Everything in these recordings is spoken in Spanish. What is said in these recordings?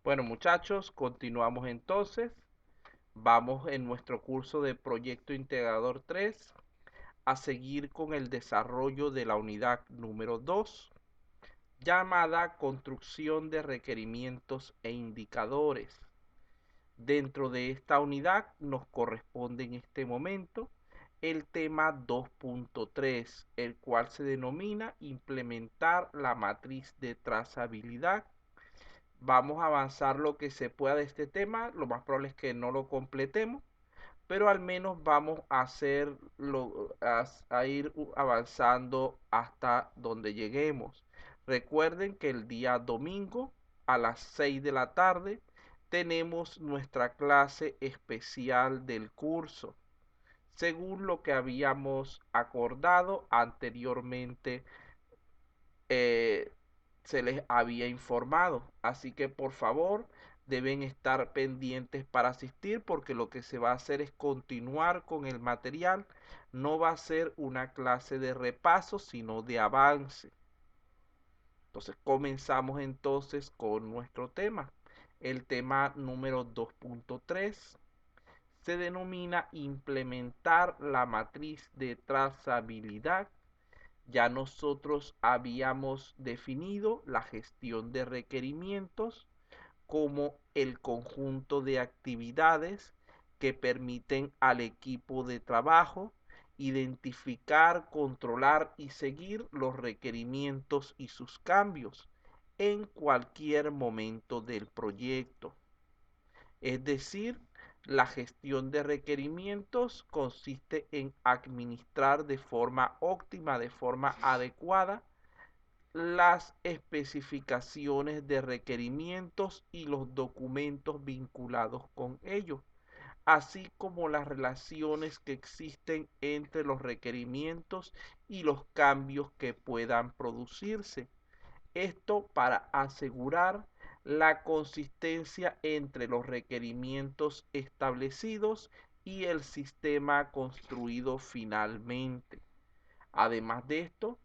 Bueno, muchachos, continuamos entonces. Vamos en nuestro curso de Proyecto Integrador 3 a seguir con el desarrollo de la unidad número 2, llamada Construcción de Requerimientos e Indicadores. Dentro de esta unidad nos corresponde en este momento el tema 2.3, el cual se denomina implementar la matriz de trazabilidad. Vamos a avanzar lo que se pueda de este tema. Lo más probable es que no lo completemos, pero al menos vamos a a ir avanzando hasta donde lleguemos. Recuerden que el día domingo a las 6 de la tarde tenemos nuestra clase especial del curso, según lo que habíamos acordado anteriormente. eh, Se les había informado. Así que por favor deben estar pendientes para asistir, porque lo que se va a hacer es continuar con el material. No va a ser una clase de repaso, sino de avance. Entonces comenzamos entonces con nuestro tema. El tema número 2.3 se denomina implementar la matriz de trazabilidad. Ya nosotros habíamos definido la gestión de requerimientos como el conjunto de actividades que permiten al equipo de trabajo identificar, controlar y seguir los requerimientos y sus cambios en cualquier momento del proyecto. Es decir, la gestión de requerimientos consiste en administrar de forma óptima, de forma adecuada, las especificaciones de requerimientos y los documentos vinculados con ellos, así como las relaciones que existen entre los requerimientos y los cambios que puedan producirse. Esto para asegurar la consistencia entre los requerimientos establecidos y el sistema construido finalmente. Además de esto,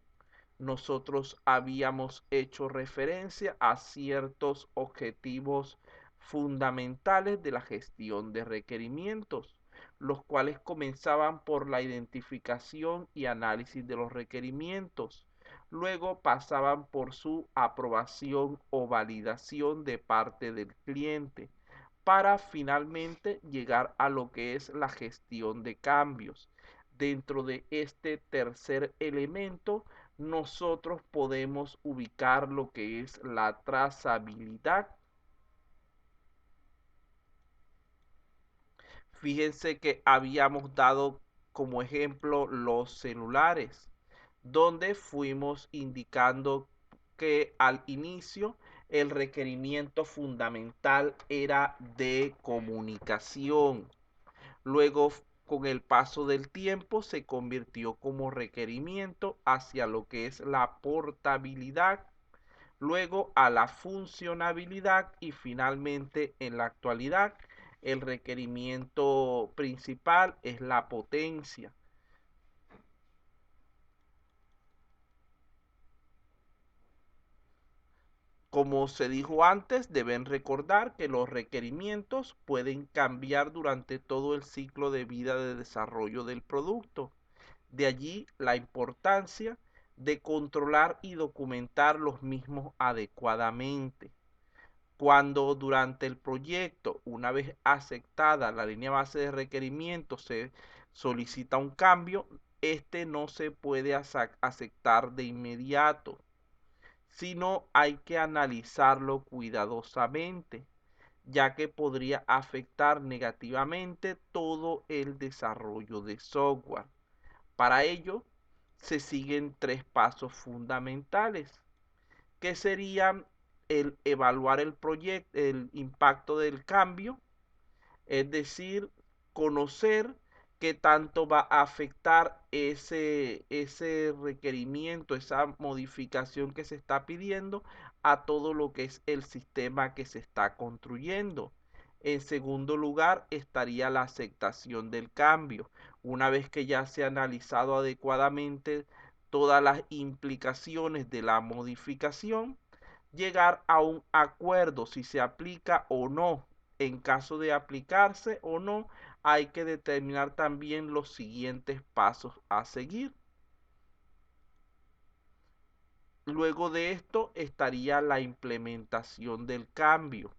nosotros habíamos hecho referencia a ciertos objetivos fundamentales de la gestión de requerimientos, los cuales comenzaban por la identificación y análisis de los requerimientos. Luego pasaban por su aprobación o validación de parte del cliente, para finalmente llegar a lo que es la gestión de cambios. Dentro de este tercer elemento, nosotros podemos ubicar lo que es la trazabilidad. Fíjense que habíamos dado como ejemplo los celulares, donde fuimos indicando que al inicio el requerimiento fundamental era de comunicación. Luego, con el paso del tiempo, se convirtió como requerimiento hacia lo que es la portabilidad, luego a la funcionabilidad y finalmente en la actualidad el requerimiento principal es la potencia. Como se dijo antes, deben recordar que los requerimientos pueden cambiar durante todo el ciclo de vida de desarrollo del producto. De allí la importancia de controlar y documentar los mismos adecuadamente. Cuando durante el proyecto, una vez aceptada la línea base de requerimientos, se solicita un cambio, este no se puede aceptar de inmediato, sino hay que analizarlo cuidadosamente, ya que podría afectar negativamente todo el desarrollo de software. Para ello, se siguen tres pasos fundamentales, que serían el evaluar el proyecto, el impacto del cambio, es decir, conocer qué tanto va a afectar ese requerimiento, esa modificación que se está pidiendo a todo lo que es el sistema que se está construyendo. En segundo lugar, estaría la aceptación del cambio. Una vez que ya se ha analizado adecuadamente todas las implicaciones de la modificación, llegar a un acuerdo si se aplica o no. En caso de aplicarse o no, hay que determinar también los siguientes pasos a seguir. Luego de esto estaría la implementación del cambio,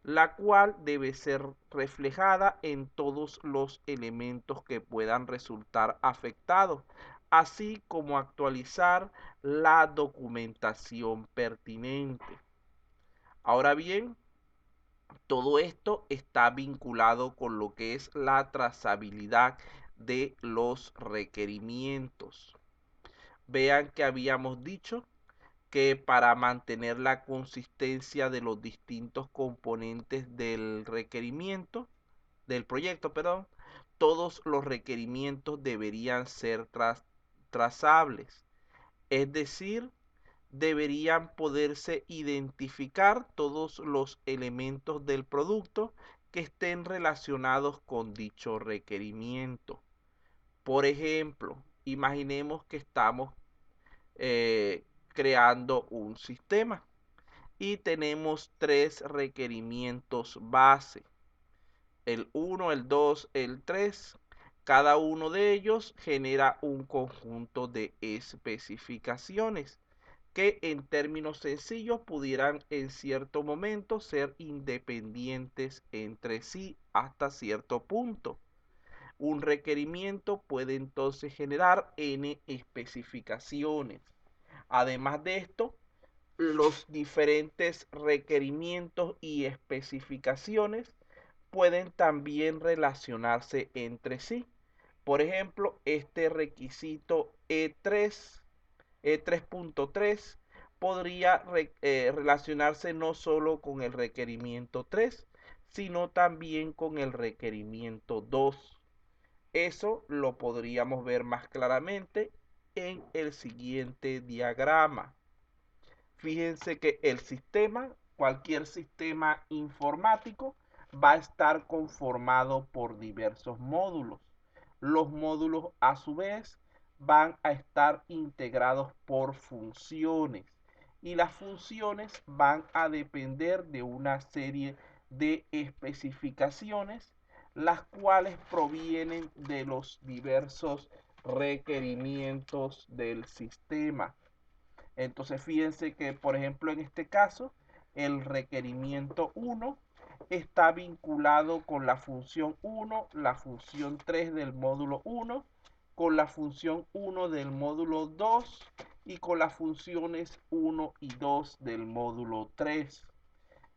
la cual debe ser reflejada en todos los elementos que puedan resultar afectados, así como actualizar la documentación pertinente. Ahora bien, todo esto está vinculado con lo que es la trazabilidad de los requerimientos. Vean que habíamos dicho que para mantener la consistencia de los distintos componentes del requerimiento, del proyecto, perdón, todos los requerimientos deberían ser trazables. Es decir, deberían poderse identificar todos los elementos del producto que estén relacionados con dicho requerimiento. Por ejemplo, imaginemos que estamos creando un sistema y tenemos tres requerimientos base, el 1, el 2, el 3. Cada uno de ellos genera un conjunto de especificaciones que en términos sencillos pudieran en cierto momento ser independientes entre sí hasta cierto punto. Un requerimiento puede entonces generar n especificaciones. Además de esto, los diferentes requerimientos y especificaciones pueden también relacionarse entre sí. Por ejemplo, este requisito E3, E3.3 podría relacionarse no solo con el requerimiento 3, sino también con el requerimiento 2. Eso lo podríamos ver más claramente en el siguiente diagrama. Fíjense que el sistema, cualquier sistema informático, va a estar conformado por diversos módulos. Los módulos a su vez van a estar integrados por funciones y las funciones van a depender de una serie de especificaciones, las cuales provienen de los diversos requerimientos del sistema. Entonces fíjense que, por ejemplo, en este caso, el requerimiento 1 está vinculado con la función 1, la función 3 del módulo 1, con la función 1 del módulo 2 y con las funciones 1 y 2 del módulo 3.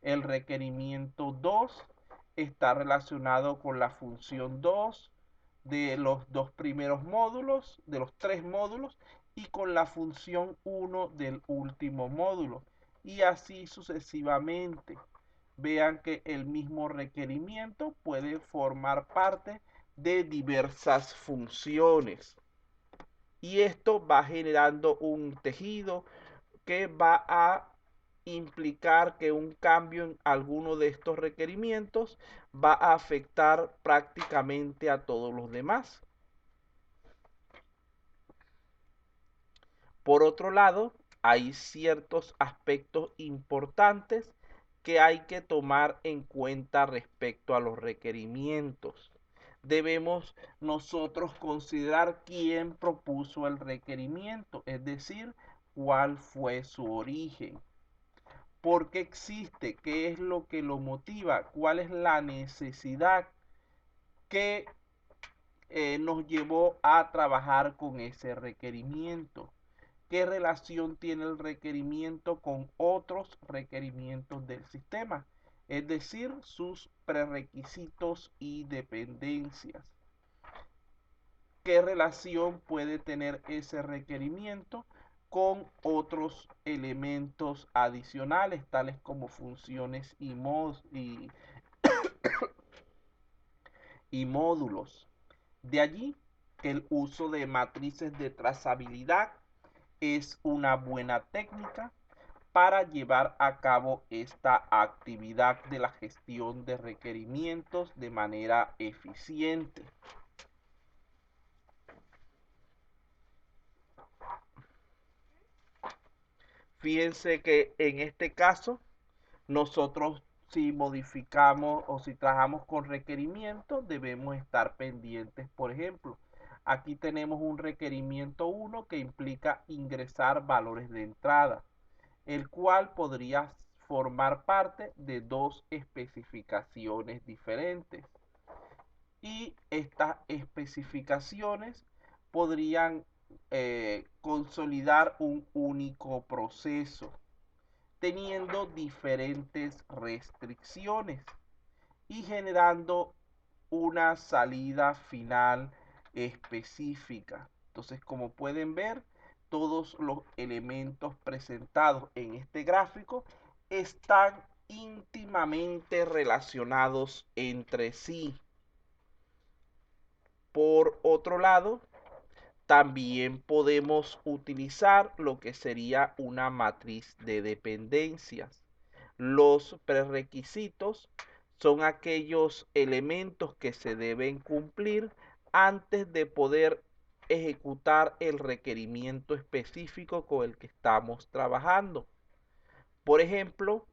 El requerimiento 2 está relacionado con la función 2 de los dos primeros módulos, de los tres módulos, y con la función 1 del último módulo. Y así sucesivamente. Vean que el mismo requerimiento puede formar parte de diversas funciones. Y esto va generando un tejido que va a implicar que un cambio en alguno de estos requerimientos va a afectar prácticamente a todos los demás. Por otro lado, hay ciertos aspectos importantes que hay que tomar en cuenta respecto a los requerimientos. Debemos nosotros considerar quién propuso el requerimiento, es decir, cuál fue su origen. ¿Por qué existe? ¿Qué es lo que lo motiva? ¿Cuál es la necesidad que nos llevó a trabajar con ese requerimiento? ¿Qué relación tiene el requerimiento con otros requerimientos del sistema? Es decir, sus prerequisitos y dependencias. ¿Qué relación puede tener ese requerimiento con otros elementos adicionales, tales como funciones y módulos? De allí que el uso de matrices de trazabilidad es una buena técnica para llevar a cabo esta actividad de la gestión de requerimientos de manera eficiente. Fíjense que en este caso, nosotros si modificamos o si trabajamos con requerimientos, debemos estar pendientes. Por ejemplo, aquí tenemos un requerimiento 1 que implica ingresar valores de entrada, el cual podría formar parte de dos especificaciones diferentes. Y estas especificaciones podrían consolidar un único proceso, teniendo diferentes restricciones y generando una salida final específica. Entonces, como pueden ver, todos los elementos presentados en este gráfico están íntimamente relacionados entre sí. Por otro lado, también podemos utilizar lo que sería una matriz de dependencias. Los prerequisitos son aquellos elementos que se deben cumplir antes de poder ejecutar el requerimiento específico con el que estamos trabajando. Por ejemplo,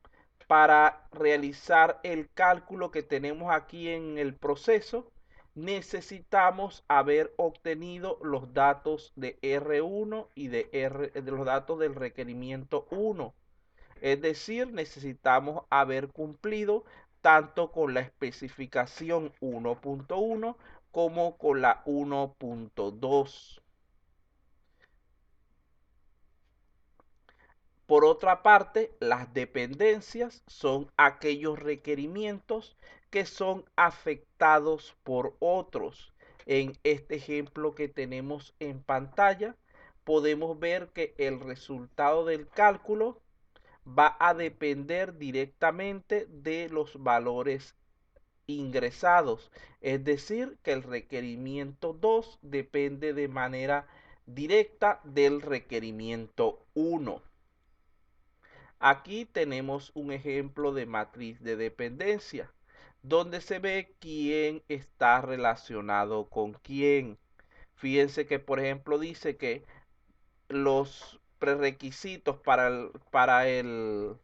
para realizar el cálculo que tenemos aquí en el proceso, necesitamos haber obtenido los datos de R1 y de los datos del requerimiento 1. Es decir, necesitamos haber cumplido tanto con la especificación 1.1 como con la 1.2. Por otra parte, las dependencias son aquellos requerimientos que son afectados por otros. En este ejemplo que tenemos en pantalla, podemos ver que el resultado del cálculo va a depender directamente de los valores ingresados. Es decir, que el requerimiento 2 depende de manera directa del requerimiento 1. Aquí tenemos un ejemplo de matriz de dependencia, donde se ve quién está relacionado con quién. Fíjense que, por ejemplo, dice que los prerequisitos para el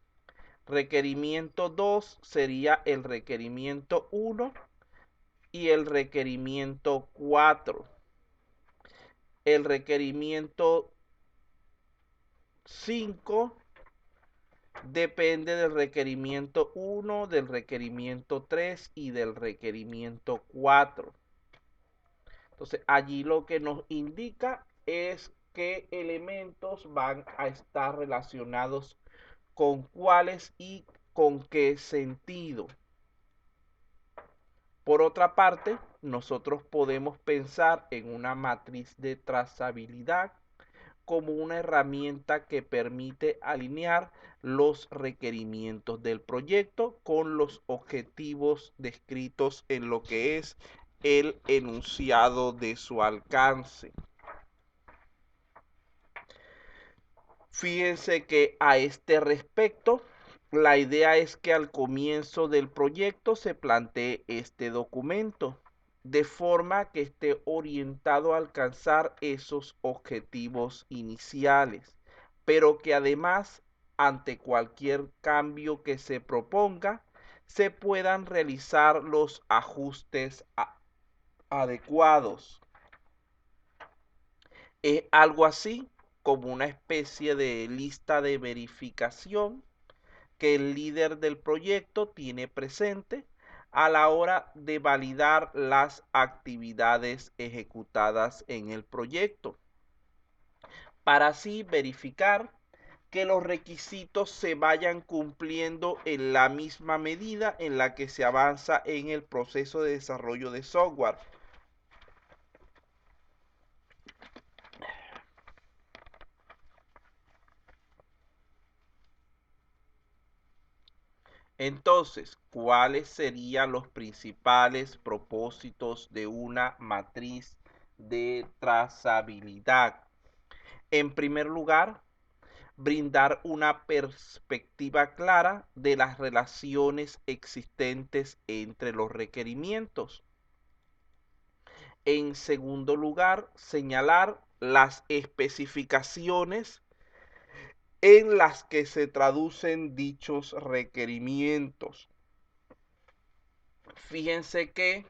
requerimiento 2 sería el requerimiento 1 y el requerimiento 4. El requerimiento 5 depende del requerimiento 1, del requerimiento 3 y del requerimiento 4. Entonces, allí lo que nos indica es qué elementos van a estar relacionados con cuáles y con qué sentido. Por otra parte, nosotros podemos pensar en una matriz de trazabilidad como una herramienta que permite alinear los requerimientos del proyecto con los objetivos descritos en lo que es el enunciado de su alcance. Fíjense que a este respecto, la idea es que al comienzo del proyecto se plantee este documento, de forma que esté orientado a alcanzar esos objetivos iniciales, pero que además, ante cualquier cambio que se proponga, se puedan realizar los ajustes adecuados. Es algo así como una especie de lista de verificación que el líder del proyecto tiene presente a la hora de validar las actividades ejecutadas en el proyecto, para así verificar que los requisitos se vayan cumpliendo en la misma medida en la que se avanza en el proceso de desarrollo de software. Entonces, ¿cuáles serían los principales propósitos de una matriz de trazabilidad? En primer lugar, brindar una perspectiva clara de las relaciones existentes entre los requerimientos. En segundo lugar, señalar las especificaciones en las que se traducen dichos requerimientos. Fíjense que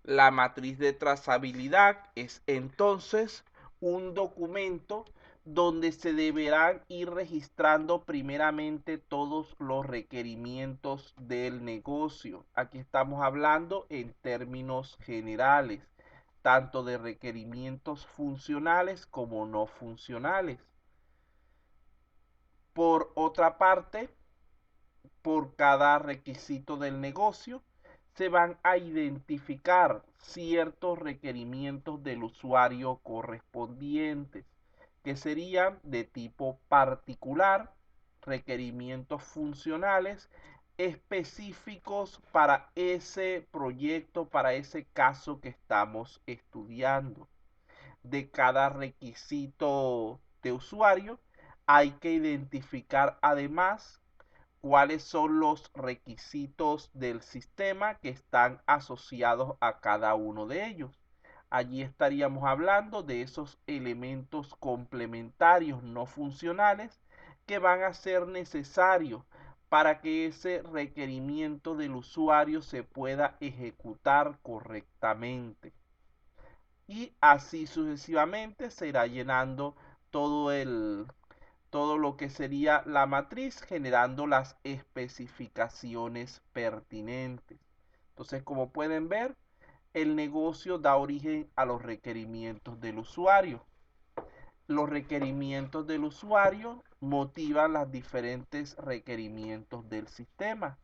la matriz de trazabilidad es entonces un documento donde se deberán ir registrando primeramente todos los requerimientos del negocio. Aquí estamos hablando en términos generales, tanto de requerimientos funcionales como no funcionales. Por otra parte, por cada requisito del negocio, se van a identificar ciertos requerimientos del usuario correspondientes, que serían de tipo particular, requerimientos funcionales específicos para ese proyecto, para ese caso que estamos estudiando. De cada requisito de usuario hay que identificar además cuáles son los requisitos del sistema que están asociados a cada uno de ellos. Allí estaríamos hablando de esos elementos complementarios no funcionales que van a ser necesarios para que ese requerimiento del usuario se pueda ejecutar correctamente. Y así sucesivamente se irá llenando todo todo lo que sería la matriz, generando las especificaciones pertinentes. Entonces, como pueden ver, el negocio da origen a los requerimientos del usuario. Los requerimientos del usuario motivan los diferentes requerimientos del sistema.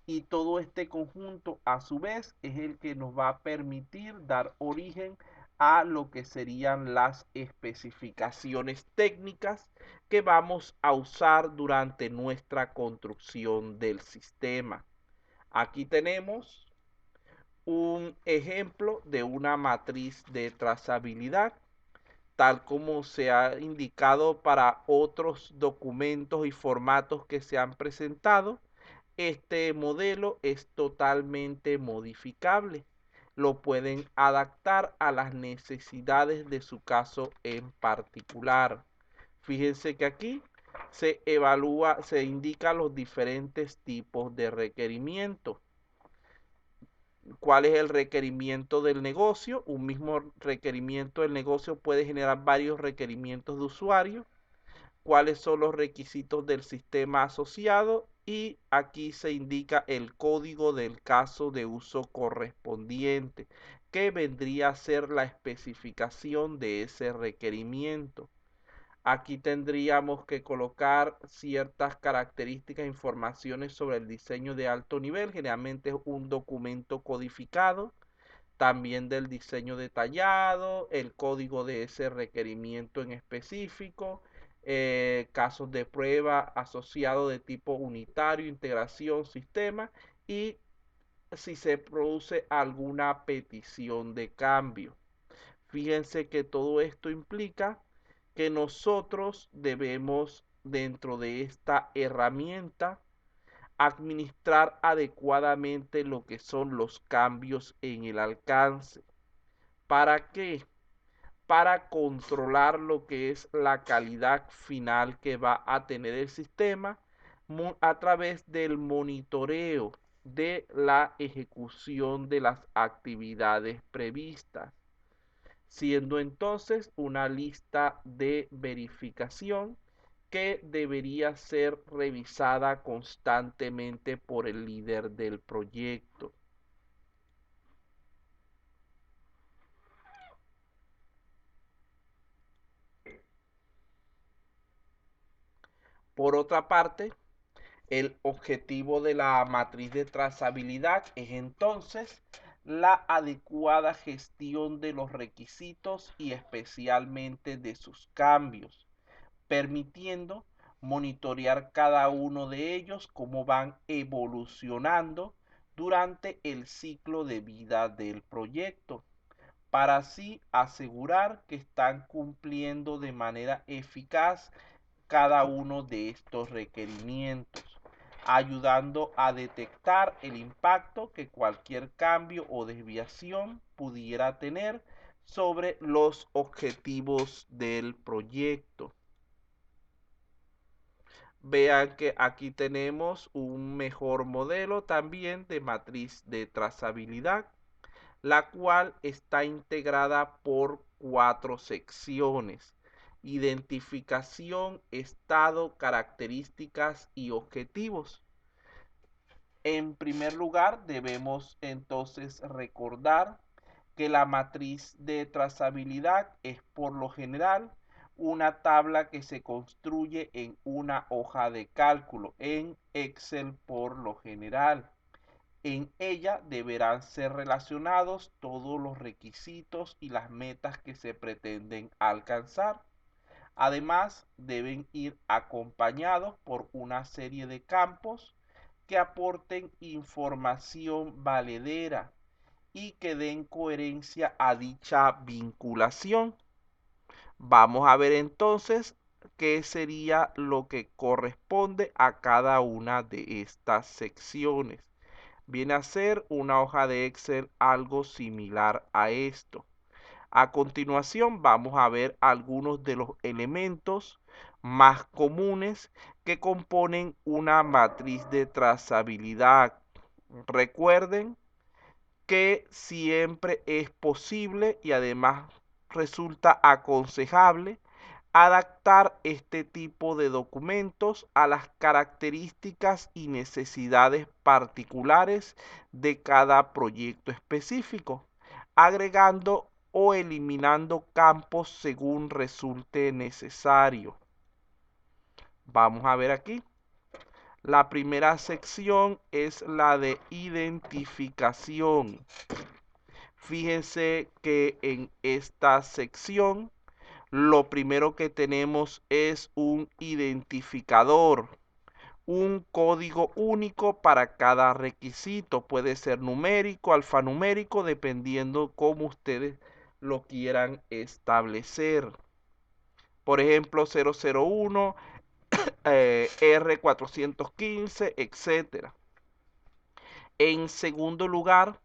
Y todo este conjunto, a su vez, es el que nos va a permitir dar origen a lo que serían las especificaciones técnicas que vamos a usar durante nuestra construcción del sistema. Aquí tenemos un ejemplo de una matriz de trazabilidad, tal como se ha indicado para otros documentos y formatos que se han presentado. Este modelo es totalmente modificable. Lo pueden adaptar a las necesidades de su caso en particular. Fíjense que aquí se indican los diferentes tipos de requerimientos. ¿Cuál es el requerimiento del negocio? Un mismo requerimiento del negocio puede generar varios requerimientos de usuario. ¿Cuáles son los requisitos del sistema asociado? Y aquí se indica el código del caso de uso correspondiente, que vendría a ser la especificación de ese requerimiento. Aquí tendríamos que colocar ciertas características e informaciones sobre el diseño de alto nivel, generalmente es un documento codificado, también del diseño detallado, el código de ese requerimiento en específico, casos de prueba asociados de tipo unitario, integración, sistema y si se produce alguna petición de cambio. Fíjense que todo esto implica que nosotros debemos, dentro de esta herramienta, administrar adecuadamente lo que son los cambios en el alcance. ¿Para qué? Para controlar lo que es la calidad final que va a tener el sistema a través del monitoreo de la ejecución de las actividades previstas, siendo entonces una lista de verificación que debería ser revisada constantemente por el líder del proyecto. Por otra parte, el objetivo de la matriz de trazabilidad es entonces la adecuada gestión de los requisitos y especialmente de sus cambios, permitiendo monitorear cada uno de ellos, cómo van evolucionando durante el ciclo de vida del proyecto, para así asegurar que están cumpliendo de manera eficaz cada uno de estos requerimientos, ayudando a detectar el impacto que cualquier cambio o desviación pudiera tener sobre los objetivos del proyecto. Vean que aquí tenemos un mejor modelo también de matriz de trazabilidad, la cual está integrada por 4 secciones: identificación, estado, características y objetivos. En primer lugar, debemos entonces recordar que la matriz de trazabilidad es por lo general una tabla que se construye en una hoja de cálculo, en Excel por lo general. En ella deberán ser relacionados todos los requisitos y las metas que se pretenden alcanzar. Además, deben ir acompañados por una serie de campos que aporten información valedera y que den coherencia a dicha vinculación. Vamos a ver entonces qué sería lo que corresponde a cada una de estas secciones. Viene a ser una hoja de Excel algo similar a esto. A continuación vamos a ver algunos de los elementos más comunes que componen una matriz de trazabilidad. Recuerden que siempre es posible y además resulta aconsejable adaptar este tipo de documentos a las características y necesidades particulares de cada proyecto específico, agregando o eliminando campos según resulte necesario. Vamos a ver aquí. La primera sección es la de identificación. Fíjense que en esta sección lo primero que tenemos es un identificador, un código único para cada requisito. Puede ser numérico, alfanumérico, dependiendo cómo ustedes lo quieran establecer. Por ejemplo, 001, R415, etcétera. En segundo lugar,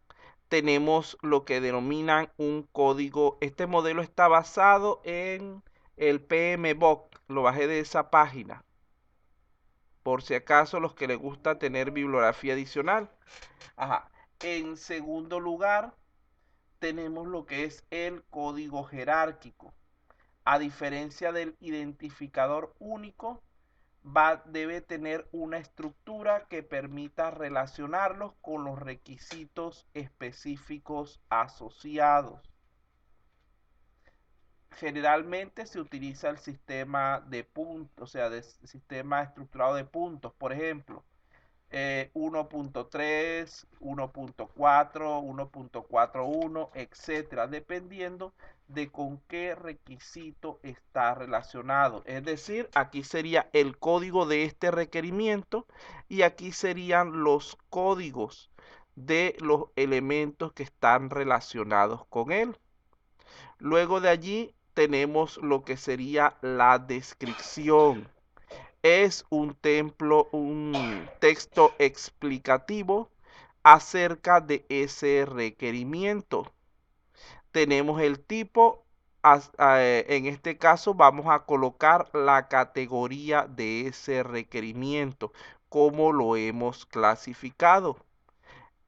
tenemos lo que denominan un código. Este modelo está basado en el PMBOK. Lo bajé de esa página, por si acaso los que les gusta tener bibliografía adicional. Ajá. En segundo lugar, tenemos lo que es el código jerárquico. A diferencia del identificador único, debe tener una estructura que permita relacionarlos con los requisitos específicos asociados. Generalmente se utiliza el sistema de puntos, o sea, sistema estructurado de puntos. Por ejemplo, 1.3, 1.4, 1.41, etcétera, dependiendo de con qué requisito está relacionado. Es decir, aquí sería el código de este requerimiento y aquí serían los códigos de los elementos que están relacionados con él. Luego de allí tenemos lo que sería la descripción. Es un texto explicativo acerca de ese requerimiento. Tenemos el tipo, en este caso vamos a colocar la categoría de ese requerimiento, como lo hemos clasificado.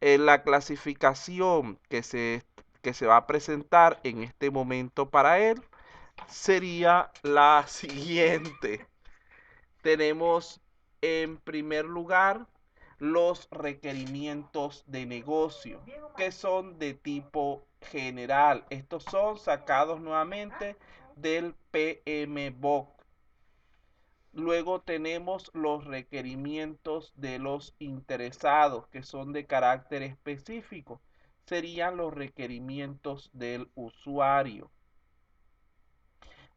En la clasificación que se va a presentar en este momento para él sería la siguiente. Tenemos en primer lugar los requerimientos de negocio, que son de tipo general. Estos son sacados nuevamente del PMBOK. Luego tenemos los requerimientos de los interesados, que son de carácter específico. Serían los requerimientos del usuario.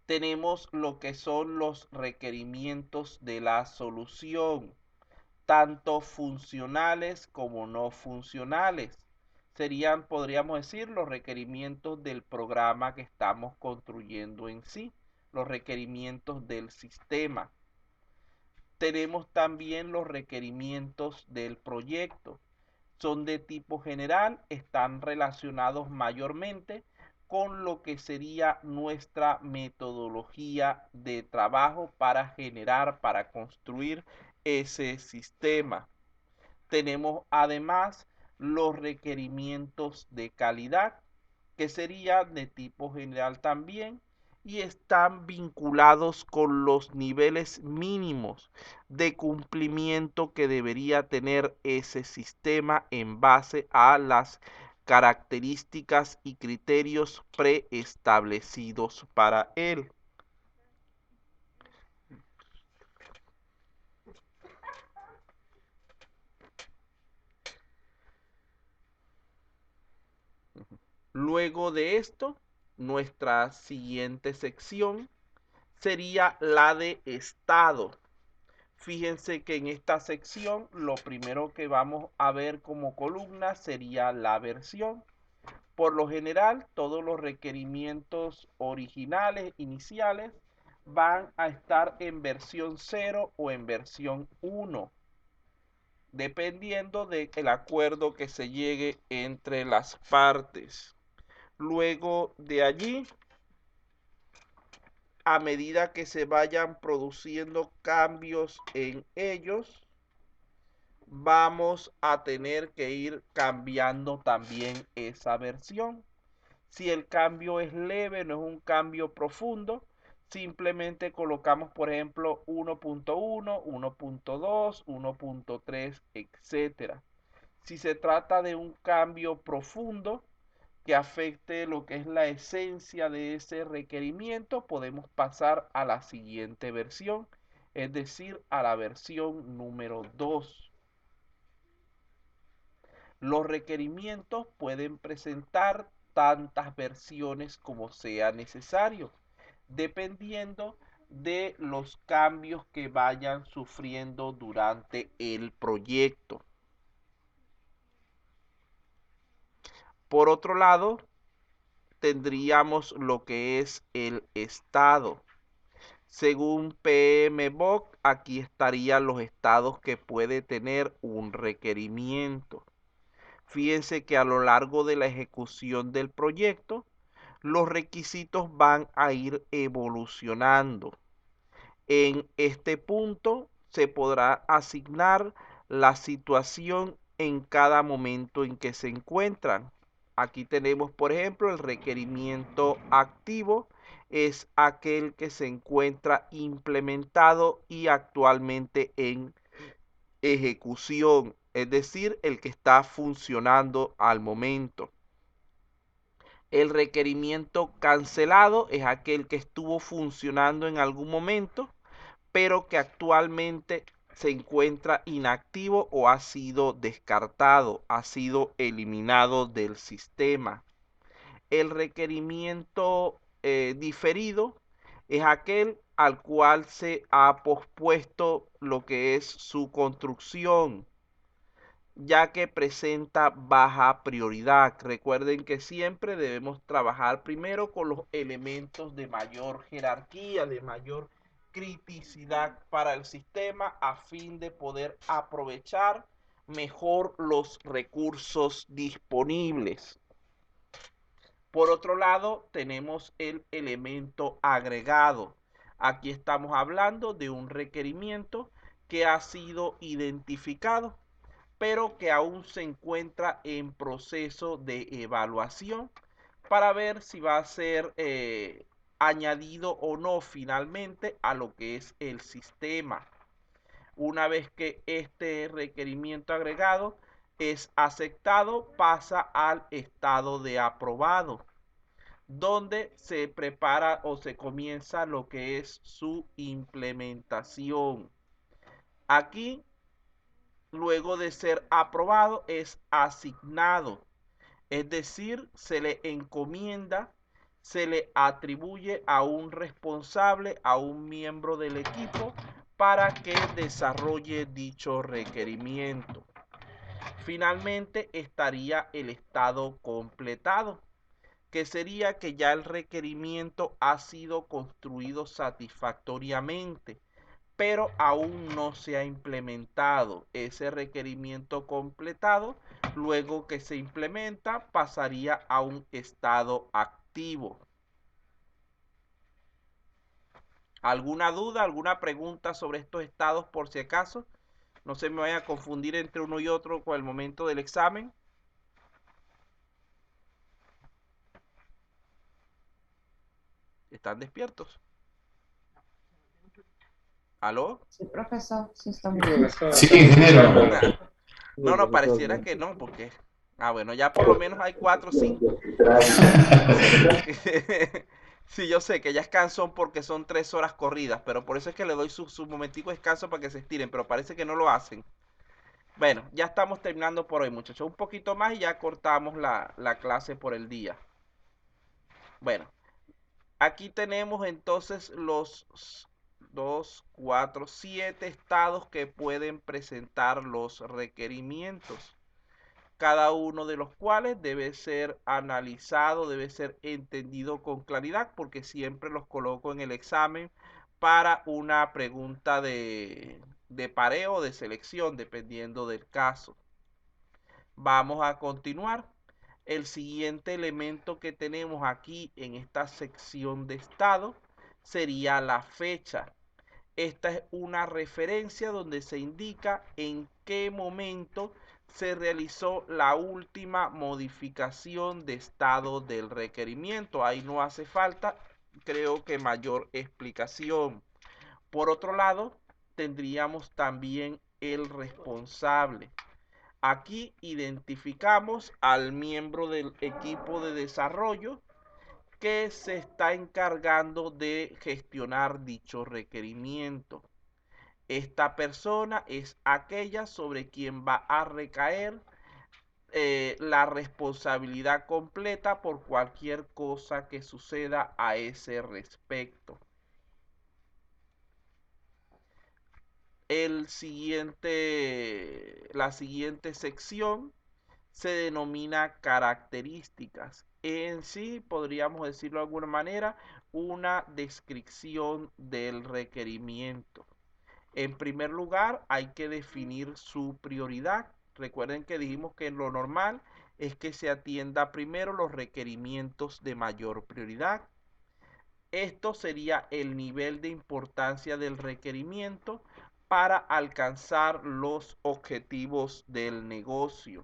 Tenemos lo que son los requerimientos de la solución, tanto funcionales como no funcionales. Serían, podríamos decir, los requerimientos del programa que estamos construyendo en sí, los requerimientos del sistema. Tenemos también los requerimientos del proyecto. Son de tipo general, están relacionados mayormente con lo que sería nuestra metodología de trabajo para construir ese sistema. Tenemos además los requerimientos de calidad, que serían de tipo general también, y están vinculados con los niveles mínimos de cumplimiento que debería tener ese sistema en base a las características y criterios preestablecidos para él. Luego de esto, nuestra siguiente sección sería la de estado. Fíjense que en esta sección lo primero que vamos a ver como columna sería la versión. Por lo general, todos los requerimientos originales, iniciales, van a estar en versión 0 o en versión 1, dependiendo del acuerdo que se llegue entre las partes. Luego de allí, a medida que se vayan produciendo cambios en ellos, vamos a tener que ir cambiando también esa versión. Si el cambio es leve, no es un cambio profundo, simplemente colocamos, por ejemplo, 1.1, 1.2, 1.3, etc. Si se trata de un cambio profundo que afecte lo que es la esencia de ese requerimiento, podemos pasar a la siguiente versión, es decir, a la versión número 2. Los requerimientos pueden presentar tantas versiones como sea necesario, dependiendo de los cambios que vayan sufriendo durante el proyecto. Por otro lado, tendríamos lo que es el estado. Según PMBOK, aquí estarían los estados que puede tener un requerimiento. Fíjense que a lo largo de la ejecución del proyecto, los requisitos van a ir evolucionando. En este punto se podrá asignar la situación en cada momento en que se encuentran. Aquí tenemos, por ejemplo, el requerimiento activo, es aquel que se encuentra implementado y actualmente en ejecución, es decir, el que está funcionando al momento. El requerimiento cancelado es aquel que estuvo funcionando en algún momento, pero que actualmente se encuentra inactivo o ha sido descartado, ha sido eliminado del sistema. El requerimiento diferido es aquel al cual se ha pospuesto lo que es su construcción, ya que presenta baja prioridad. Recuerden que siempre debemos trabajar primero con los elementos de mayor jerarquía, de mayor criticidad para el sistema, a fin de poder aprovechar mejor los recursos disponibles. Por otro lado, tenemos el elemento agregado. Aquí estamos hablando de un requerimiento que ha sido identificado, pero que aún se encuentra en proceso de evaluación para ver si va a ser añadido o no finalmente a lo que es el sistema. Una vez que este requerimiento agregado es aceptado, pasa al estado de aprobado, donde se prepara o se comienza lo que es su implementación. Aquí, luego de ser aprobado, es asignado, es decir, se le encomienda, se le atribuye a un responsable, a un miembro del equipo, para que desarrolle dicho requerimiento. Finalmente estaría el estado completado, que sería que ya el requerimiento ha sido construido satisfactoriamente, pero aún no se ha implementado. Ese requerimiento completado, luego que se implementa, pasaría a un estado activo. objetivo. ¿Alguna duda, alguna pregunta sobre estos estados por si acaso? No se me vaya a confundir entre uno y otro con el momento del examen. ¿Están despiertos? ¿Aló? Sí, profesor, sí está muy bien. Sí, ingeniero. No, no, pareciera que no, porque... Ah, bueno, ya por lo menos hay 4 o 5. Sí, yo sé que ya es cansón porque son 3 horas corridas, pero por eso es que le doy su momentico de descanso para que se estiren, pero parece que no lo hacen. Bueno, ya estamos terminando por hoy, muchachos. Un poquito más y ya cortamos la clase por el día. Bueno, aquí tenemos entonces los 2, 4, 7 estados que pueden presentar los requerimientos, cada uno de los cuales debe ser analizado, debe ser entendido con claridad, porque siempre los coloco en el examen para una pregunta de pareo, de selección, dependiendo del caso. Vamos a continuar. El siguiente elemento que tenemos aquí en esta sección de estado sería la fecha. Esta es una referencia donde se indica en qué momento se realizó la última modificación de estado del requerimiento. Ahí no hace falta, creo que mayor explicación. Por otro lado, tendríamos también el responsable. Aquí identificamos al miembro del equipo de desarrollo que se está encargando de gestionar dicho requerimiento. Esta persona es aquella sobre quien va a recaer la responsabilidad completa por cualquier cosa que suceda a ese respecto. La siguiente sección se denomina características. En sí, podríamos decirlo de alguna manera, una descripción del requerimiento. En primer lugar, hay que definir su prioridad. Recuerden que dijimos que lo normal es que se atienda primero los requerimientos de mayor prioridad. Esto sería el nivel de importancia del requerimiento para alcanzar los objetivos del negocio.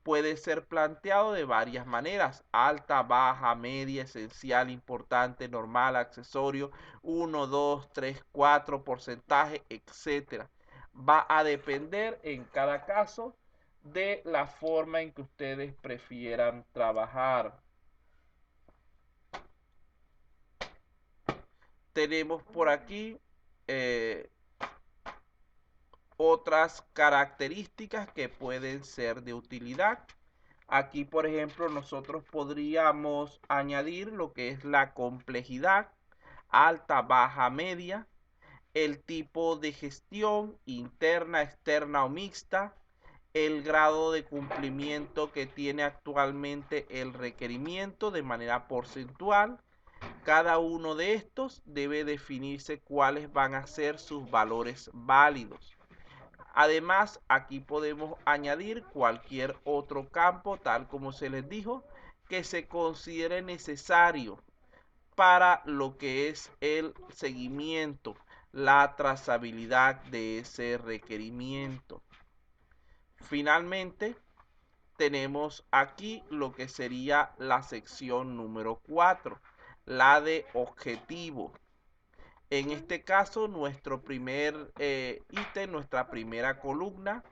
Puede ser planteado de varias maneras: alta, baja, media, esencial, importante, normal, accesorio, 1, 2, 3, 4, porcentaje, etcétera. Va a depender en cada caso de la forma en que ustedes prefieran trabajar. Tenemos por aquí eh, otras características que pueden ser de utilidad. Aquí, por ejemplo, nosotros podríamos añadir lo que es la complejidad, alta, baja, media, el tipo de gestión, interna, externa o mixta, el grado de cumplimiento que tiene actualmente el requerimiento de manera porcentual. Cada uno de estos debe definirse cuáles van a ser sus valores válidos. Además, aquí podemos añadir cualquier otro campo, tal como se les dijo, que se considere necesario para lo que es el seguimiento, la trazabilidad de ese requerimiento. Finalmente, tenemos aquí lo que sería la sección número 4, la de objetivo. En este caso, nuestro primer ítem, nuestra primera columna,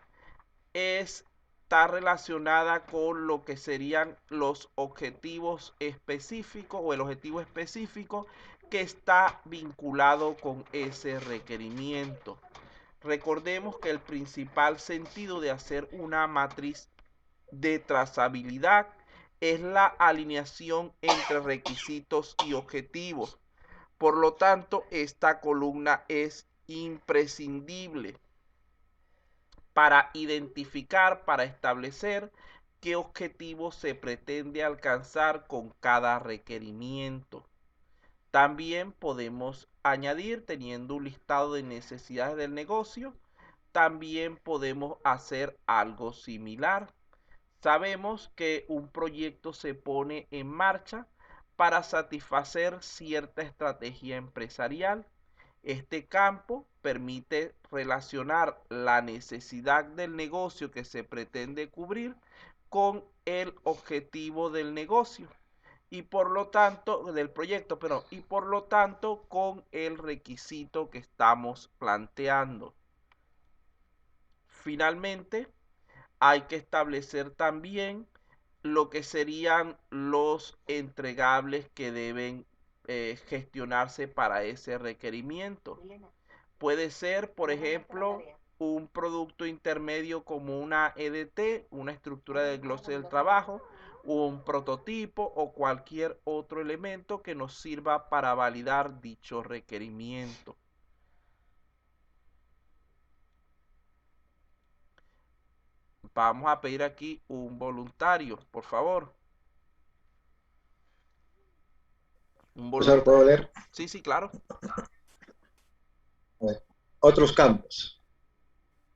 está relacionada con lo que serían los objetivos específicos o el objetivo específico que está vinculado con ese requerimiento. Recordemos que el principal sentido de hacer una matriz de trazabilidad es la alineación entre requisitos y objetivos. Por lo tanto, esta columna es imprescindible para identificar, para establecer qué objetivo se pretende alcanzar con cada requerimiento. También podemos añadir, teniendo un listado de necesidades del negocio, también podemos hacer algo similar. Sabemos que un proyecto se pone en marcha para satisfacer cierta estrategia empresarial. Este campo permite relacionar la necesidad del negocio que se pretende cubrir con el objetivo del negocio y por lo tanto del proyecto, pero y por lo tanto con el requisito que estamos planteando. Finalmente, hay que establecer también lo que serían los entregables que deben gestionarse para ese requerimiento. Puede ser, por ejemplo, un producto intermedio como una EDT, una estructura del glose del trabajo, un prototipo o cualquier otro elemento que nos sirva para validar dicho requerimiento. Vamos a pedir aquí un voluntario, por favor. Un Profesor, ¿puedo voluntario. leer? Sí, sí, claro. A ver. Otros campos.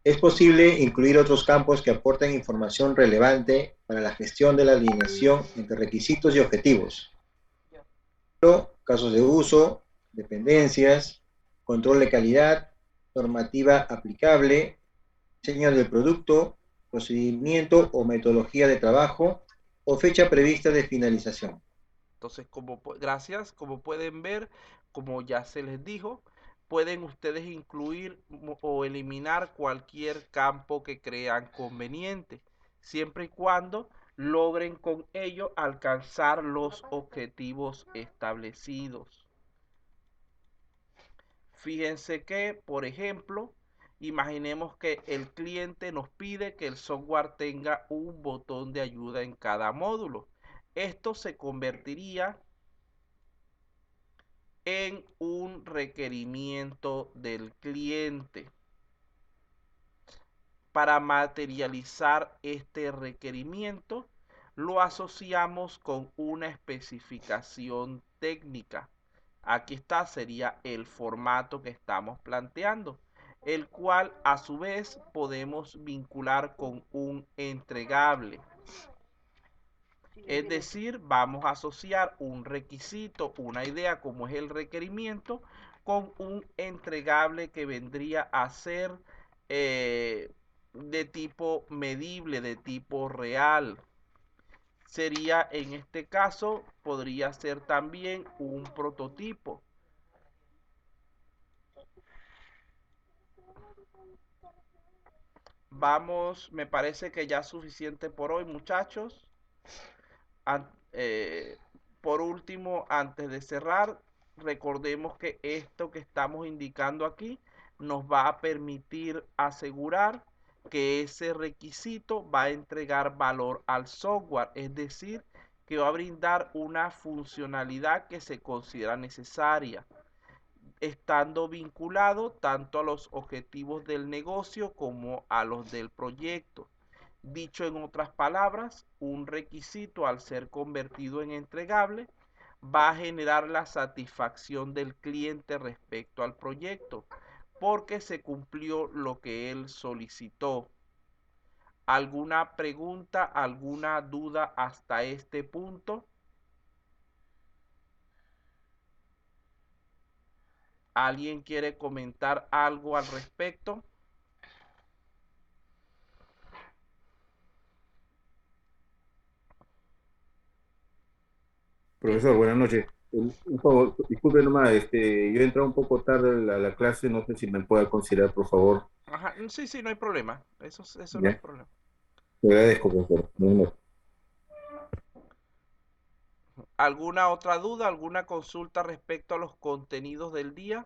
Es posible incluir otros campos que aporten información relevante para la gestión de la alineación entre requisitos y objetivos. Casos de uso, dependencias, control de calidad, normativa aplicable, diseño del producto, procedimiento o metodología de trabajo o fecha prevista de finalización. Entonces, gracias, como pueden ver, como ya se les dijo, pueden ustedes incluir o eliminar cualquier campo que crean conveniente, siempre y cuando logren con ello alcanzar los objetivos establecidos. Fíjense que, por ejemplo, imaginemos que el cliente nos pide que el software tenga un botón de ayuda en cada módulo. Esto se convertiría en un requerimiento del cliente. Para materializar este requerimiento, lo asociamos con una especificación técnica. Aquí está, sería el formato que estamos planteando, el cual a su vez podemos vincular con un entregable. Es decir, vamos a asociar un requisito, una idea como es el requerimiento, con un entregable que vendría a ser de tipo medible, de tipo real. Sería en este caso, podría ser también un prototipo. Vamos, me parece que ya es suficiente por hoy, muchachos. An por último, antes de cerrar, recordemos que esto que estamos indicando aquí nos va a permitir asegurar que ese requisito va a entregar valor al software, es decir, que va a brindar una funcionalidad que se considera necesaria, estando vinculado tanto a los objetivos del negocio como a los del proyecto. Dicho en otras palabras, un requisito al ser convertido en entregable va a generar la satisfacción del cliente respecto al proyecto porque se cumplió lo que él solicitó. ¿Alguna pregunta, alguna duda hasta este punto? ¿Alguien quiere comentar algo al respecto? Profesor, buenas noches. Un favor, disculpe nomás, yo he entrado un poco tarde a la clase, no sé si me pueda considerar, por favor. Ajá, sí, sí, no hay problema. Eso no es Ya, problema. le agradezco, profesor. Buenas noches. ¿Alguna otra duda, alguna consulta respecto a los contenidos del día?